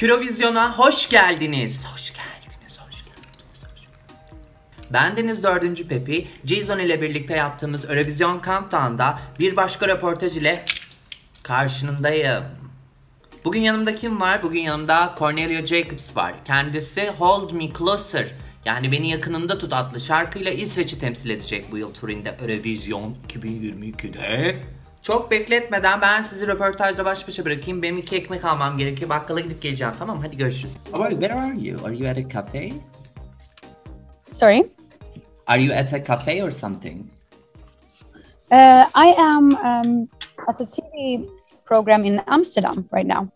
Kürovizyon'a hoş geldiniz. Hoş geldiniz, hoş geldiniz. Bendeniz 4. Pepi, GZone ile birlikte yaptığımız Eurovision Countdown'da bir başka röportaj ile karşınızdayım. Bugün yanımda kim var? Bugün yanımda Cornelia Jakobs var. Kendisi Hold Me Closer, yani Beni Yakınında Tut adlı şarkıyla İsveç'i temsil edecek bu yıl Turin'de Eurovision 2022'de. Çok bekletmeden ben sizi röportajla baş başa bırakayım. Benim 2 ekmek almam gerekiyor. Bakkala gidip geleceğim, tamam mı? Hadi görüşürüz. Where are you? Are you at a cafe? Sorry? Are you at a cafe or something? I am at a TV program in Amsterdam right now.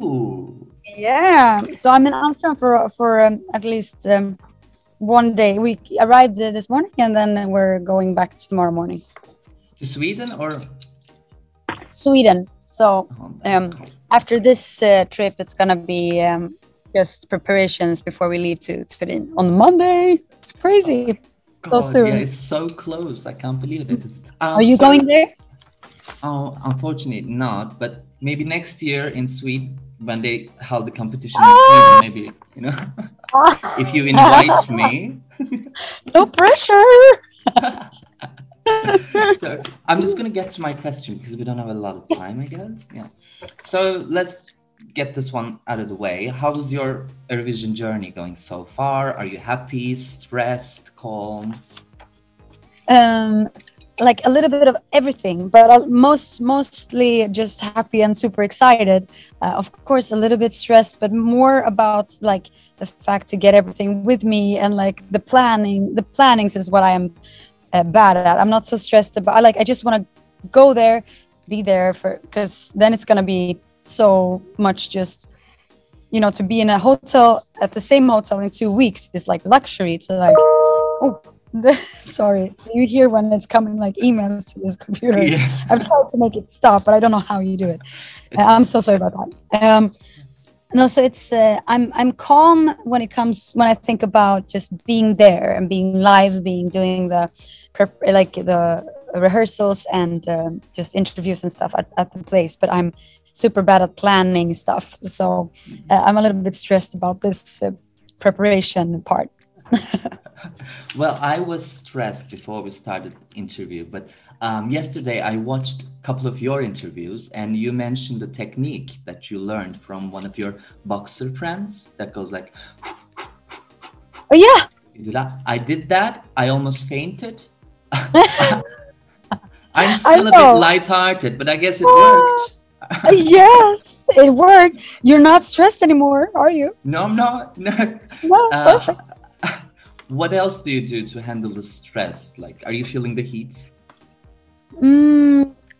Ooh. Yeah, so I'm in Amsterdam for at least one day. We arrived this morning and then we're going back tomorrow morning. To Sweden or? Sweden. So after this trip, it's gonna be just preparations before we leave to Turin on Monday. It's crazy. God, so soon. yeah, it's so close. I can't believe it. Are you going there? Oh, unfortunately not. But maybe next year in Sweden, when they held the competition in Sweden, maybe, you know, if you invite me. No pressure. So, I'm just gonna get to my question because we don't have a lot of time, I guess. Yeah. So let's get this one out of the way. How's your Eurovision journey going so far? Are you happy, stressed, calm? Like a little bit of everything, but mostly just happy and super excited. Of course, a little bit stressed, but more about like the fact to get everything with me and like the planning. The plannings is what I am bad at. I'm not so stressed about. I just want to go there, be there because then it's gonna be so much just, you know, to be in a hotel at the same hotel in 2 weeks is like luxury. To like, oh. Sorry, you hear when it's coming like emails to this computer. Yeah. I've tried to make it stop, but I don't know how you do it. I'm so sorry about that. No, so it's I'm calm when I think about just being there and being live, doing the rehearsals and just interviews and stuff at the place. But I'm super bad at planning stuff, so I'm a little bit stressed about this preparation part. Well, I was stressed before we started the interview, but yesterday I watched a couple of your interviews and you mentioned the technique that you learned from one of your boxer friends that goes like... Oh, yeah! I did that. I almost fainted. I'm still a bit lighthearted, but I guess it worked. Yes, it worked. You're not stressed anymore, are you? No, I'm not. No, perfect. What else do you do to handle the stress? Like, are you feeling the heat?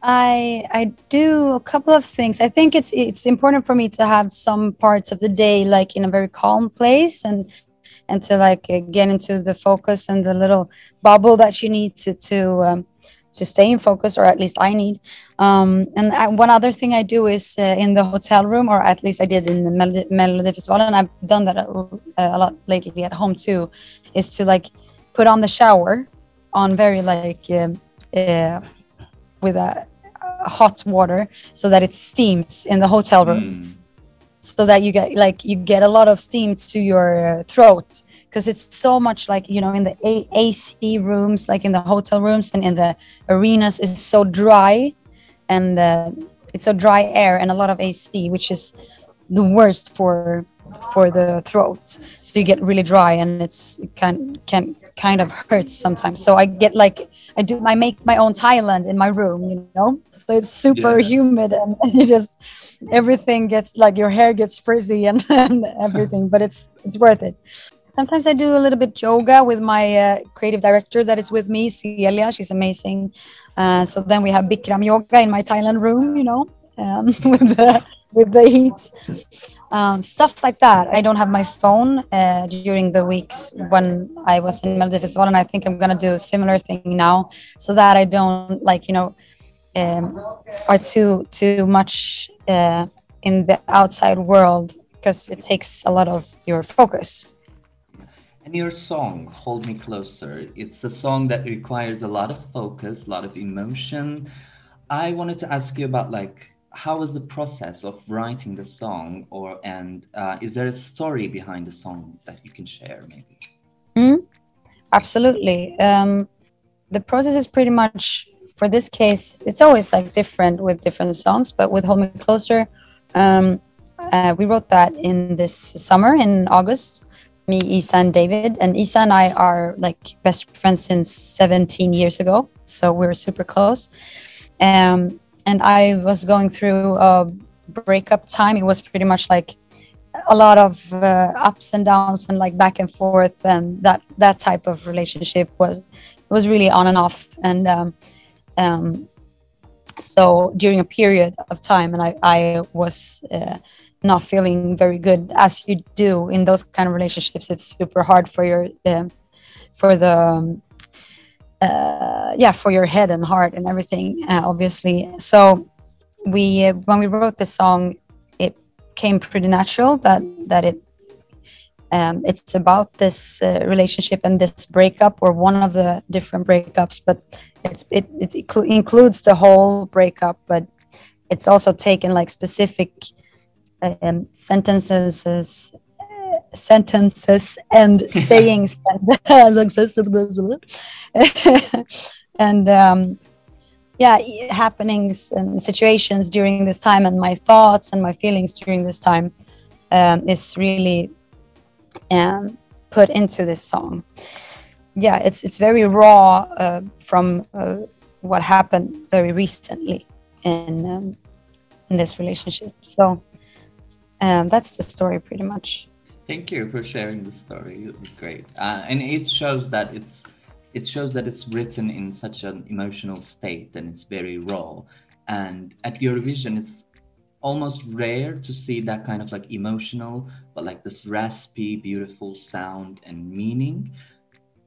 I do a couple of things. I think it's important for me to have some parts of the day like in a very calm place and to like get into the focus and the little bubble that you need to stay in focus, or at least I need. One other thing I do is in the hotel room, or at least I did in the Melodifestivalen, and I've done that a lot lately at home too, is to like put on the shower on very like with a hot water so that it steams in the hotel room, so that you get a lot of steam to your throat. Because it's so much like, you know, in the AC rooms, like in the hotel rooms and in the arenas, is so dry, and it's so dry air and a lot of AC, which is the worst for the throat. So you get really dry and it can kind of hurt sometimes. So I get like I make my own Thailand in my room, you know. So it's super humid and you just everything gets like your hair gets frizzy and everything, but it's worth it. Sometimes I do a little bit yoga with my creative director that is with me, Celia. She's amazing. So then we have Bikram yoga in my Thailand room, you know, with the heat. Stuff like that. I don't have my phone during the weeks when I was in Melodifestivalen, and I think I'm going to do a similar thing now so that I don't like, you know, are too much in the outside world, because it takes a lot of your focus. And your song, Hold Me Closer, it's a song that requires a lot of focus, a lot of emotion. I wanted to ask you about like how was the process of writing the song, and is there a story behind the song that you can share, maybe? Absolutely. The process is pretty much, for this case, it's always like different with different songs, but with Hold Me Closer, we wrote that in this summer in August. Me, Isa, and David. And Isa and I are like best friends since 17 years ago, so we're super close. And I was going through a breakup time. It was pretty much like a lot of ups and downs and like back and forth, and that type of relationship was really on and off. And so during a period of time, and I was not feeling very good, as you do in those kind of relationships. It's super hard for your for your head and heart and everything, obviously. So when we wrote the song, it came pretty natural that it's about this relationship and this breakup, or one of the different breakups, but it includes the whole breakup, but it's also taken like specific sentences and sayings and happenings and situations during this time, and my thoughts and my feelings during this time is really put into this song. It's very raw from what happened very recently in this relationship. So that's the story pretty much. Thank you for sharing the story. It was great, and it shows that it's written in such an emotional state, and it's very raw. And at Eurovision, it's almost rare to see that kind of like emotional, but like this raspy, beautiful sound and meaning.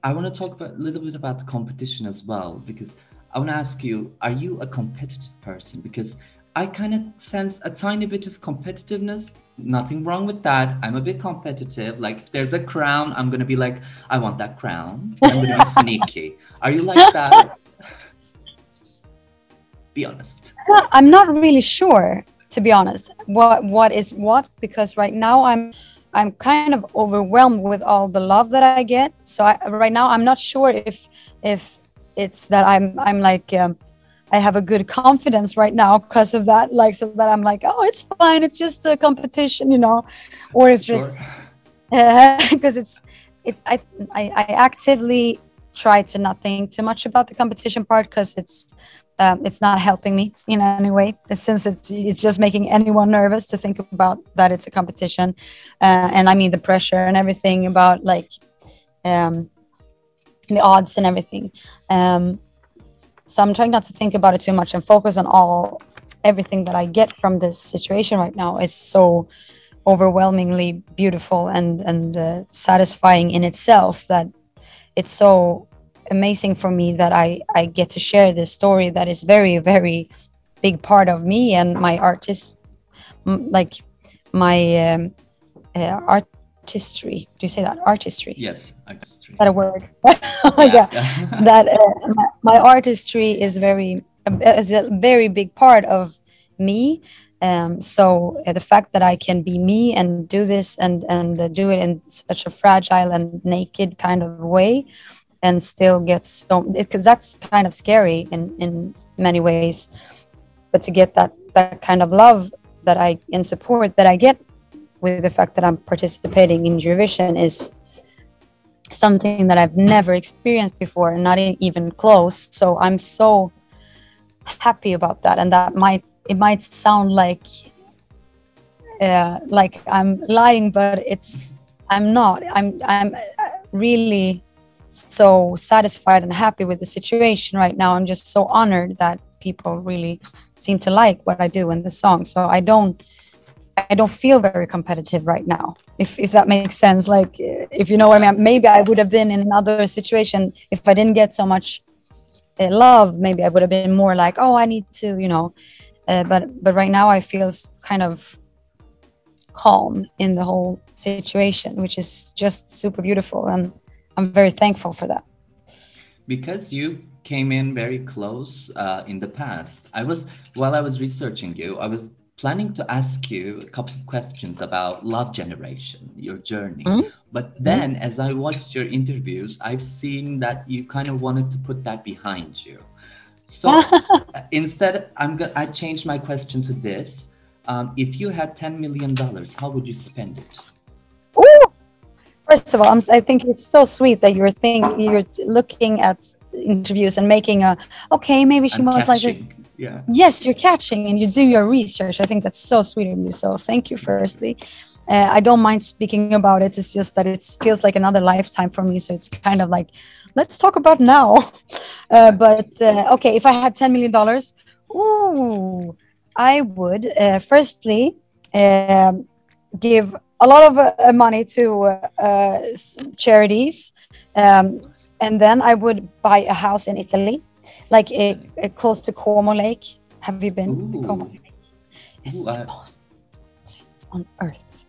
I want to talk a little bit about the competition as well, because I want to ask you, are you a competitive person? Because I kind of sense a tiny bit of competitiveness. Nothing wrong with that. I'm a bit competitive. Like if there's a crown, I'm going to be like, I want that crown. I'm going to be sneaky. Are you like that? Be honest. I'm not really sure, to be honest, what is what, because right now I'm kind of overwhelmed with all the love that I get. So right now I'm not sure if it's that I'm like I have a good confidence right now because of that, like, so that I'm like, oh, it's fine, it's just a competition, you know, or if Sure. it's because I actively try to not think too much about the competition part, because it's not helping me in any way, since it's just making anyone nervous to think about that it's a competition, and I mean the pressure and everything about like the odds and everything. So I'm trying not to think about it too much and focus on everything that I get from this situation right now is so overwhelmingly beautiful and satisfying in itself, that it's so amazing for me that I get to share this story that is very, very big part of me and my like my artistry. Do you say that? Artistry? Yes, artistry. Is that a word? Yeah. That my artistry is a very big part of me. So the fact that I can be me and do this and do it in such a fragile and naked kind of way, and still get so, because that's kind of scary in many ways, but to get that kind of love and support that I get with the fact that I'm participating in Eurovision is something that I've never experienced before, not even close. So I'm so happy about that, and it might sound like I'm lying, but I'm not. I'm really so satisfied and happy with the situation right now. I'm just so honored that people really seem to like what I do in the song. So I don't feel very competitive right now, if that makes sense. Like, if you know what I mean. Maybe I would have been in another situation if I didn't get so much love. Maybe I would have been more like, oh, I need to, you know. But right now I feel kind of calm in the whole situation, which is just super beautiful, and I'm very thankful for that. because you came in very close in the past, while I was researching you, I was planning to ask you a couple of questions about love generation, your journey. But then as I watched your interviews, I've seen that you kind of wanted to put that behind you. So instead, I changed my question to this. If you had $10 million, how would you spend it? Ooh! First of all, I think it's so sweet that you're looking at interviews and making okay, maybe she wants like a, yeah. Yes, you're catching and you do your research. I think that's so sweet of you. So thank you, firstly. I don't mind speaking about it. It's just that it feels like another lifetime for me. So it's kind of like, let's talk about now. Okay, if I had $10 million, ooh, I would firstly give a lot of money to charities. And then I would buy a house in Italy, like close to Como Lake. Have you been to Como Lake? It's the most place on earth.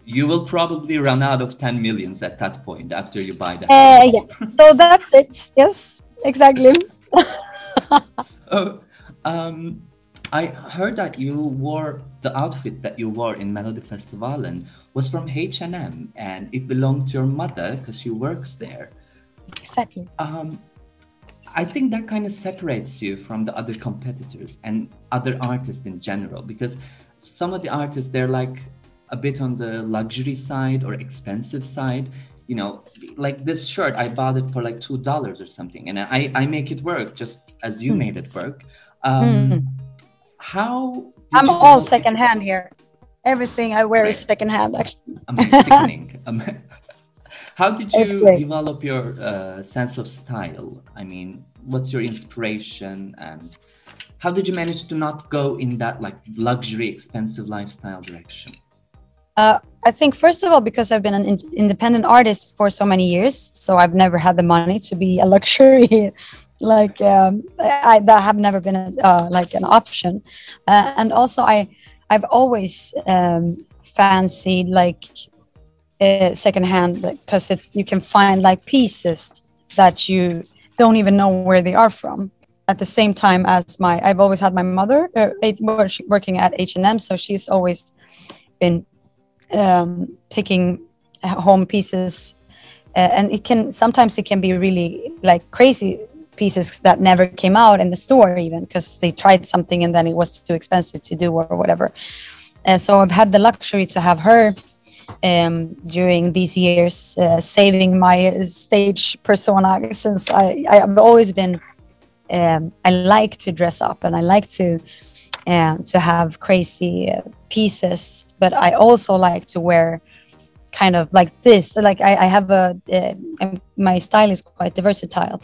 You will probably run out of 10 millions at that point after you buy the house. Yeah, so that's it. Yes, exactly. I heard that you wore the outfit that you wore in Melodifestivalen was from H&M, and it belonged to your mother because she works there. Exactly. I think that kind of separates you from the other competitors and other artists in general, because some of the artists, they're like a bit on the luxury side or expensive side. You know, like this shirt, I bought it for like $2 or something, and I make it work just as you made it work. How? I'm all secondhand here. Everything I wear is secondhand, actually. Sickening. How did you develop your sense of style? I mean, what's your inspiration, and how did you manage to not go in that like luxury, expensive lifestyle direction? I think first of all, because I've been an independent artist for so many years, so I've never had the money to be a luxury. That have never been like an option. And also I've always fancied like secondhand, because you can find like pieces that you don't even know where they are from. At the same time as I've always had my mother working at H&M, so she's always been taking home pieces, and sometimes it can be really like crazy pieces that never came out in the store, even because they tried something and then it was too expensive to do or whatever. So I've had the luxury to have her during these years, saving my stage persona, since I've always been I like to dress up and I like to have crazy pieces, but I also like to wear kind of like this. Like I have my style is quite versatile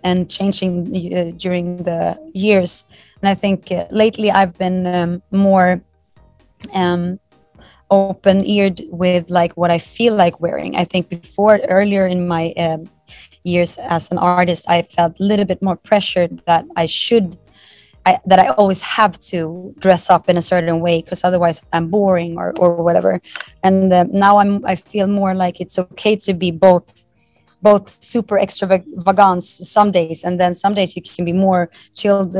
and changing during the years. And I think lately I've been more open-eared with like what I feel like wearing. I think earlier in my years as an artist, I felt a little bit more pressured that I always have to dress up in a certain way, because otherwise I'm boring or whatever. And now I feel more like it's okay to be both super extravagance some days, and then some days you can be more chilled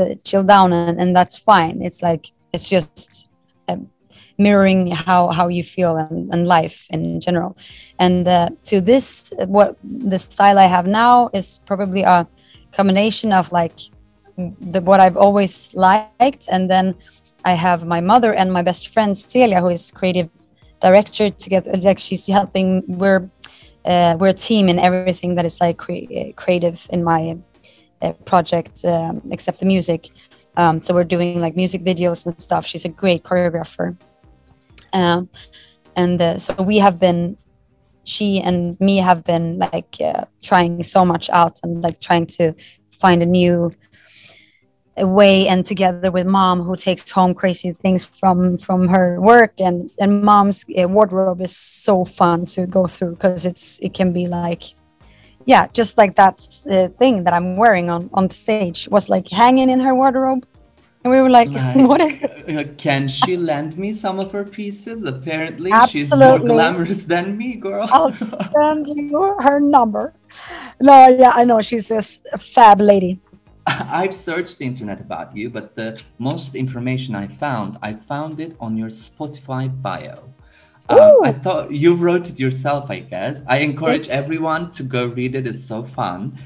down, and that's fine. It's like it's just mirroring how you feel and life in general. And to this, what the style I have now is probably a combination of like what I've always liked, and then I have my mother and my best friend Celia, who is creative director together. Like she's helping. We're a team in everything that is like creative in my project, except the music. So we're doing like music videos and stuff. She's a great choreographer, and so she and me have been like trying so much out and like trying to find a new way, and together with mom, who takes home crazy things from her work, and mom's wardrobe is so fun to go through, because it can be like, yeah, just like that thing that I'm wearing on stage was like hanging in her wardrobe, and we were like what is this? Can she lend me some of her pieces? Apparently Absolutely. She's more glamorous than me, girl. I'll send you her number. No, yeah, I know she's a fab lady. I've searched the internet about you, but the most information I found it on your Spotify bio. I thought you wrote it yourself, I guess. I encourage everyone to go read it. It's so fun.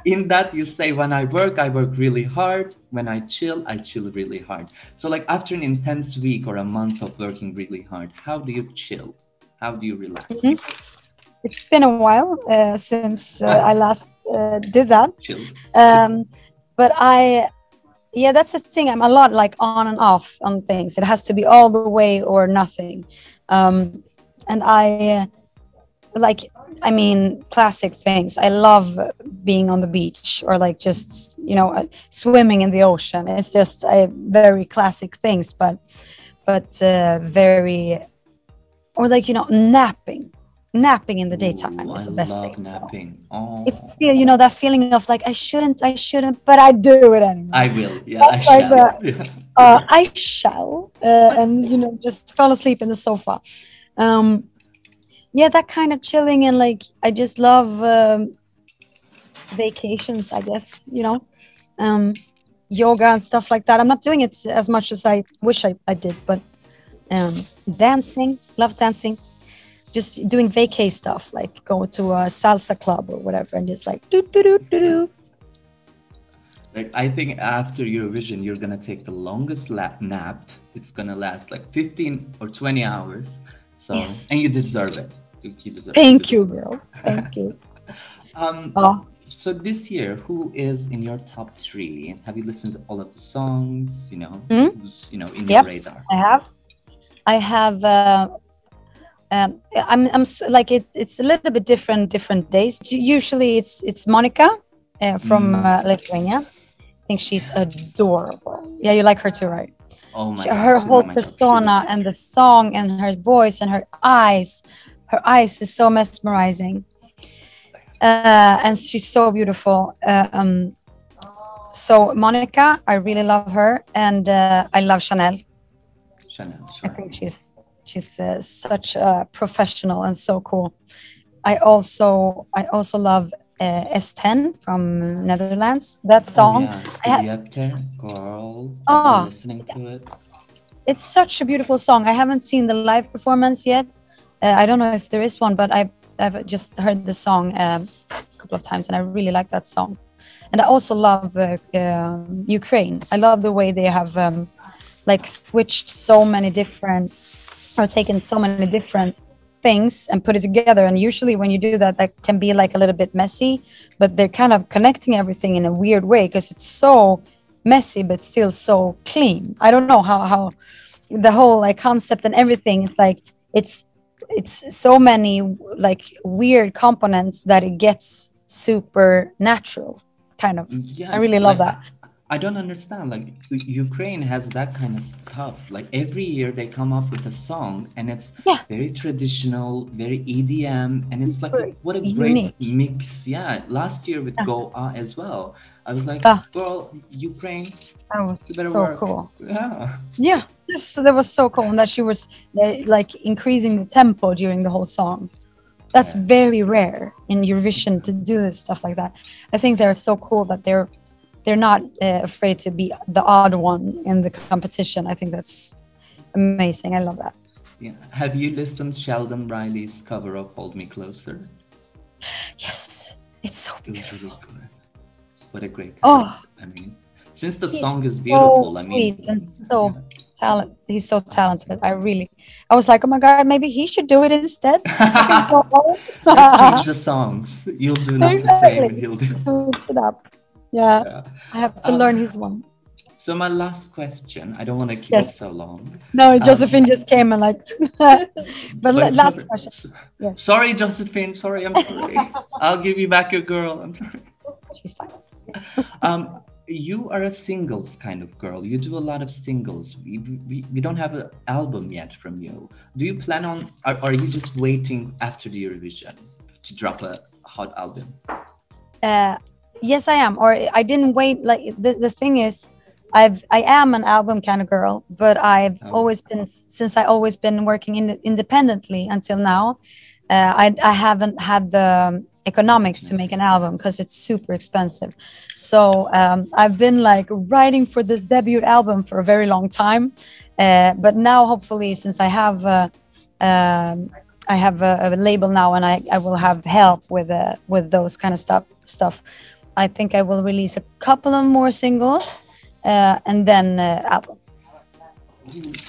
In that you say, when I work really hard. When I chill really hard. So like after an intense week or a month of working really hard, how do you chill? How do you relax? It's been a while since I last did that. Chill. But yeah, that's the thing. I'm a lot like on and off on things. It has to be all the way or nothing. And I mean, classic things. I love being on the beach or like just, swimming in the ocean. It's just very classic things, but very, or like, napping in the daytime is the best thing. Napping. Oh. If that feeling of like I shouldn't, but I do it anyway. I will. Yeah, that's I shall. And just fall asleep in the sofa. Yeah, that kind of chilling, and like I just love vacations, I guess, yoga and stuff like that. I'm not doing it as much as I wish I did, but dancing, love dancing. Just doing vacay stuff, like go to a salsa club or whatever, and just like do. Like I think after Eurovision, you're gonna take the longest nap. It's gonna last like 15 or 20 hours. So yes. And you deserve it. You deserve Thank you, girl. Thank you. So this year, who is in your top 3? Have you listened to all of the songs? Who's in your radar? I have. I'm like it's a little bit different days. Usually it's Monica from Lithuania. I think she's adorable. Yeah, you like her too, right? Oh my her whole persona and the song and her voice and her eyes is so mesmerizing, and she's so beautiful. So Monica, I really love her, and I love Chanel. Sure. I think she's such a professional and so cool. I also love S10 from Netherlands. That song. Girl. Listening to it. It's such a beautiful song. I haven't seen the live performance yet. I don't know if there is one, but I've just heard the song a couple of times, and I really like that song. And I also love Ukraine. I love the way they have switched so many different, or taken so many different things and put it together. And usually when you do that can be like a little bit messy, but they're kind of connecting everything in a weird way because it's so messy but still so clean. I don't know how the whole like concept and everything, it's like it's so many like weird components that it gets super natural kind of. Yeah, I really love that. I don't understand, like Ukraine has that kind of stuff. Like every year they come up with a song and it's very traditional, very EDM, and it's like what a great mix. Yeah, last year with Go as well. I was like, girl, Ukraine, that was so work. Cool. Yeah, yes, that was so cool. And that she was like increasing the tempo during the whole song. That's very rare in Eurovision to do this stuff like that. I think they're so cool that they're not afraid to be the odd one in the competition. I think that's amazing. I love that. Yeah. Have you listened to Sheldon Riley's cover of Hold Me Closer? Yes. It's so beautiful. It was really good. What a great cover. I mean, since the song is beautiful, so sweet and so talented. He's so talented. I was like, oh my God, maybe he should do it instead. Let's change the songs. You'll do not the same and he'll do. Switch it up. Yeah, I have to learn his one. So my last question, I don't want to keep it so long. No, Josephine just came and like, but last question. Yes. Sorry, Josephine. Sorry, I'm sorry. I'll give you back your girl. I'm sorry. She's fine. You are a singles kind of girl. You do a lot of singles. We don't have an album yet from you. Do you plan on, or are you just waiting after the Eurovision to drop a hot album? Yes, I am. Or I didn't wait. Like the thing is, I am an album kind of girl, but I've always been working independently until now. I haven't had the economics to make an album because it's super expensive. So I've been like writing for this debut album for a very long time, but now hopefully, since I have a label now, and I will have help with those kind of stuff. I think I will release a couple of more singles and then album.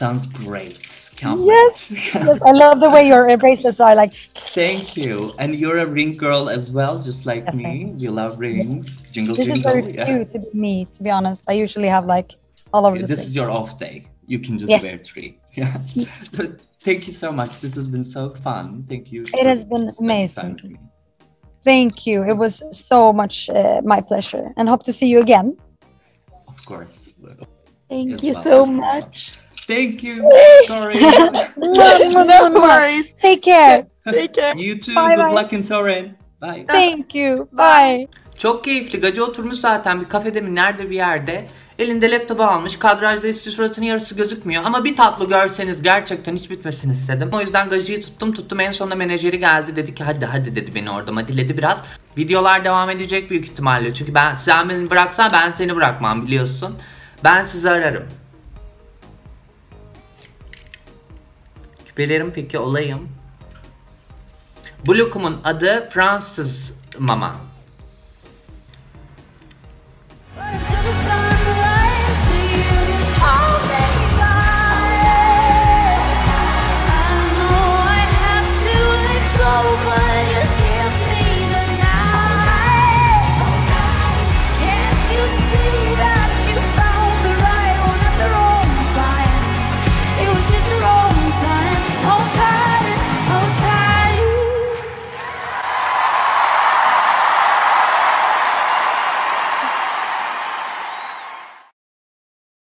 Sounds great. Yes, yes, I love the way your bracelets are like. Thank you. And you're a ring girl as well, just like Yes, me. You love rings. Yes. Jingle, This jingle. is very cute to be me, to be honest. I usually have like all over the This place. is your off day. You can just Yes. wear 3. Yeah. But thank you so much. This has been so fun. Thank you. It has been spending amazing. time with me. Thank you. It was so much my pleasure, and hope to see you again. Of course. Thank As you well. so much. Thank you. Sorry. No worries. Take care. Take care. You too. Bye, Good bye. luck in Turin. Bye. Thank you. Bye. Çok keyifli. Gacı oturmuş zaten bir kafede mi nerede bir yerde. Elinde laptopu almış. Kadrajda hiç suratının yarısı gözükmüyor. Ama bir tatlı görseniz gerçekten hiç bitmesini istedim. O yüzden Gacı'yı tuttum. En sonunda menajeri geldi. Dedi ki hadi dedi beni orada madiledi biraz. Videolar devam edecek büyük ihtimalle. Çünkü sen beni bıraksan ben seni bırakmam biliyorsun. Ben sizi ararım. Küpelerim peki olayım. Bu lokumun adı Fransız Mama.